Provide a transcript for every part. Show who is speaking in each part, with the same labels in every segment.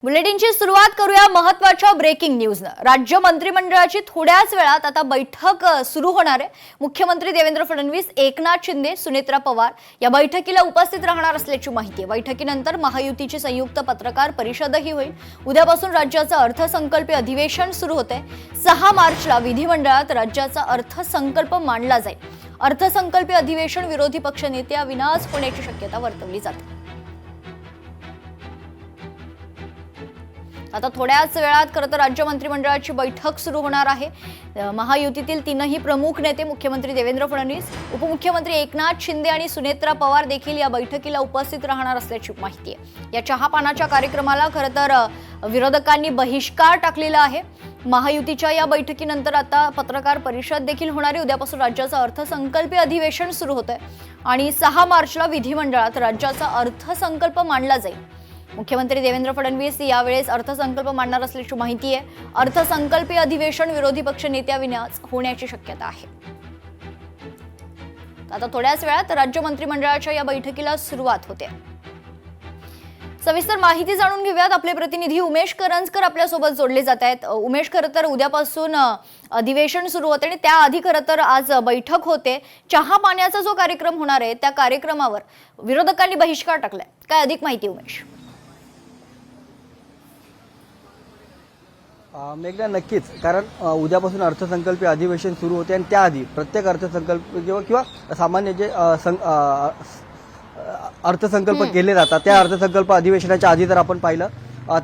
Speaker 1: बुलेटिनची सुरुवात करूया महत्त्वाच्या ब्रेकिंग न्यूजनं। राज्य मंत्रिमंडळाची थोड्याच वेळात आता बैठक सुरू होणार आहे। मुख्यमंत्री देवेंद्र फडणवीस, एकनाथ शिंदे, सुनेत्रा पवार या बैठकीला उपस्थित राहणार असल्याची माहिती आहे। बैठकीनंतर महायुतीची संयुक्त पत्रकार परिषदही होईल। उद्यापासून राज्याचं अर्थसंकल्पीय अधिवेशन सुरू होते। 6 मार्चला विधिमंडळात राज्याचा अर्थसंकल्प मांडला जाईल। अर्थसंकल्पीय अधिवेशन विरोधी पक्षनेत्याविनाच होण्याची शक्यता वर्तवली जाते। आता थोड्याच वेळात खरं तर राज्य मंत्रिमंडळाची बैठक सुरू होणार आहे। महायुतीतील तीनही प्रमुख नेते मुख्यमंत्री देवेंद्र फडणवीस, उपमुख्यमंत्री एकनाथ शिंदे आणि सुनेत्रा पवार देखील या बैठकीला उपस्थित राहणार असल्याची माहिती आहे। या चहापानाच्या कार्यक्रमाला खरं तर विरोधकांनी बहिष्कार टाकलेला आहे। महायुतीच्या या बैठकीनंतर आता पत्रकार परिषद देखील होणार आहे। उद्यापासून राज्याचं अर्थसंकल्पीय अधिवेशन सुरू होतंय आणि 6 मार्चला विधिमंडळात राज्याचा अर्थसंकल्प मांडला जाईल। मुख्यमंत्री देवेंद्र फडणवीस यावेळेस अर्थसंकल्प मांडणार असल्याची माहिती आहे। अर्थसंकल्पीय अधिवेशन विरोधी पक्षनेत्याविनाच होण्याची शक्यता आहे। आता थोड्याच वेळात राज्य मंत्रिमंडळाच्या या बैठकीला सुरुवात होते। सविस्तर माहिती जाणून घेऊयात। आपले प्रतिनिधी उमेश करंजकर आपल्या सोबत जोडले जात आहेत। उमेश, खरं तर उद्यापासून अधिवेशन सुरू होते आणि त्याआधी खरं तर आज बैठक होते। चहा पाण्याचा जो कार्यक्रम होणार आहे त्या कार्यक्रमावर विरोधकांनी बहिष्कार टाकलाय, काय अधिक माहिती उमेश?
Speaker 2: मेघना, नक्कीच, कारण उद्यापासून अर्थसंकल्पीय अधिवेशन सुरू होते आणि त्याआधी प्रत्येक अर्थसंकल्प किंवा सामान्य जे अर्थसंकल्प केले जातात त्या अर्थसंकल्प अधिवेशनाच्या आधी जर आपण पाहिलं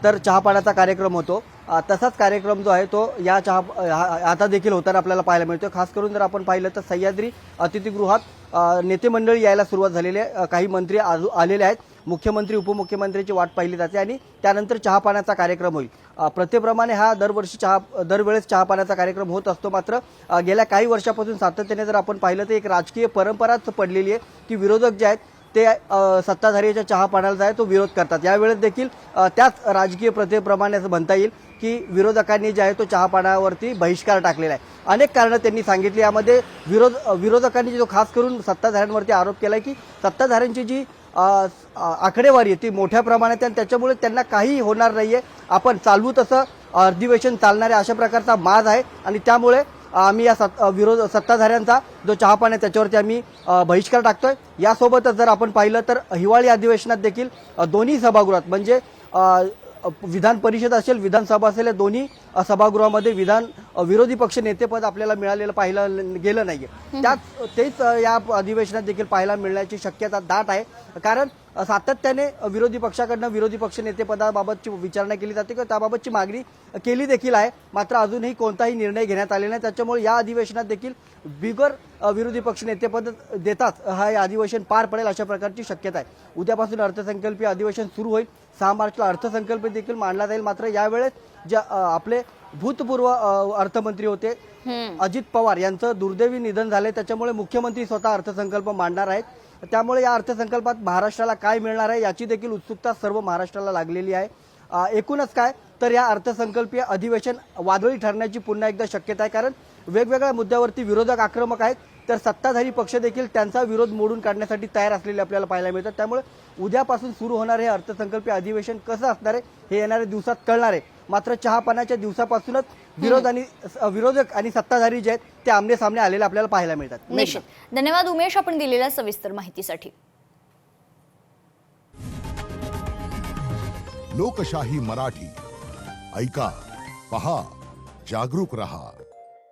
Speaker 2: तर चहापाण्याचा कार्यक्रम होतो। तसाच कार्यक्रम जो आहे तो या आता देखील होताना आपल्याला पाहायला मिळतो। खास करून जर आपण पाहिलं तर सह्याद्री अतिथीगृहात नेते मंडळी यायला सुरुवात झालेली आहे। काही मंत्री आलेले आहेत। मुख्यमंत्री, उपमुख्यमंत्र्यांची वाट पाहिली जाते आणि त्यानंतर चहापाण्याचा कार्यक्रम होईल। प्रथेप्रमाणे हा दरवेळेस चहापाण्याचा कार्यक्रम होत असतो। मात्र गेल्या काही वर्षापासून सातत्याने जर आपण पाहिलं तर एक राजकीय परंपराच पडलेली आहे की विरोधक जे आहेत ते सत्ताधारीच्या चहापाण्याला जाय तो विरोध करतात। यावेळेस देखील त्याच राजकीय प्रथेप्रमाणे असं म्हणता येईल की विरोधकांनी जे आहे तो चहापाण्यावरती बहिष्कार टाकलेला आहे। अनेक कारणं त्यांनी सांगितली। यामध्ये विरोधकांनी जो खास करून सत्ताधाऱ्यांवरती आरोप केला की सत्ताधाऱ्यांची जी आकडेवारी आहे ती मोठ्या प्रमाणात आहे, त्याच्यामुळे त्यांना काही होणार नाहीये, आपण चालवू तसं अधिवेशन चालणार आहे अशा प्रकारचा माज आहे आणि त्यामुळे आम्ही या सत्ताधाऱ्यांचा जो चहापान आहे त्याच्यावरती आम्ही बहिष्कार टाकतोय। यासोबतच जर आपण पाहिलं तर हिवाळी अधिवेशनात देखील दोन्ही सभागृहात म्हणजे विधान परिषद असेल, विधानसभा असेल, या दोन्ही सभागृहामध्ये विरोधी पक्ष नेतेपद आपल्याला मिळालेलं पाहायला गेलं नाहीये। तेच या अधिवेशनात देखील पाहायला मिळण्याची शक्यता दाट आहे। कारण सातत्याने विरोधी पक्षाकडनं विरोधी पक्ष नेतेपदाबाबतची विचारणा केली जाते किंवा त्याबाबतची मागणी केली देखील आहे। मात्र अजूनही कोणताही निर्णय घेण्यात आलेला नाही। त्याच्यामुळे या अधिवेशनात देखील बिगर विरोधी पक्ष नेतेपद देताच हा अधिवेशन पार पडेल अशा प्रकारची शक्यता आहे। उद्यापासून अर्थसंकल्पीय अधिवेशन सुरू होईल। 6 मार्चला अर्थसंकल्प देखील मांडला जाईल। मात्र यावेळेस जे आपले भूतपूर्व अर्थमंत्री होते अजित पवार यांचं दुर्दैवी निधन झाले, त्याच्यामुळे मुख्यमंत्री स्वतः अर्थसंकल्प मांडणार आहेत। त्यामुळे या अर्थसंकल्पात महाराष्ट्राला काय मिळणार आहे याची देखील उत्सुकता सर्व महाराष्ट्राला लागलेली आहे। एकूणच काय तर या अर्थसंकल्पीय अधिवेशन वादळी ठरण्याची पुन्हा एकदा शक्यता आहे। कारण वेगवेगळ्या मुद्द्यावरती विरोधक आक्रमक आहेत तर सत्ताधारी पक्ष देखील त्यांचा विरोध मोडून काढण्यासाठी तयार असलेले आपल्याला पाहायला मिळतात। त्यामुळे उद्यापासून सुरू होणारे हे अर्थसंकल्पीय अधिवेशन कसं असणार आहे हे येणाऱ्या दिवसात कळणार आहे। मात्र चहापानाच्या दिवसापासूनच विरोधक आणि सत्ताधारी जे आहेत ते आमने सामने आलेले आपल्याला पाहायला मिळतात।
Speaker 1: निश्चित, धन्यवाद उमेश आपण दिलेल्या सविस्तर माहितीसाठी।
Speaker 3: लोकशाही मराठी ऐका, पहा, जागरूक रहा।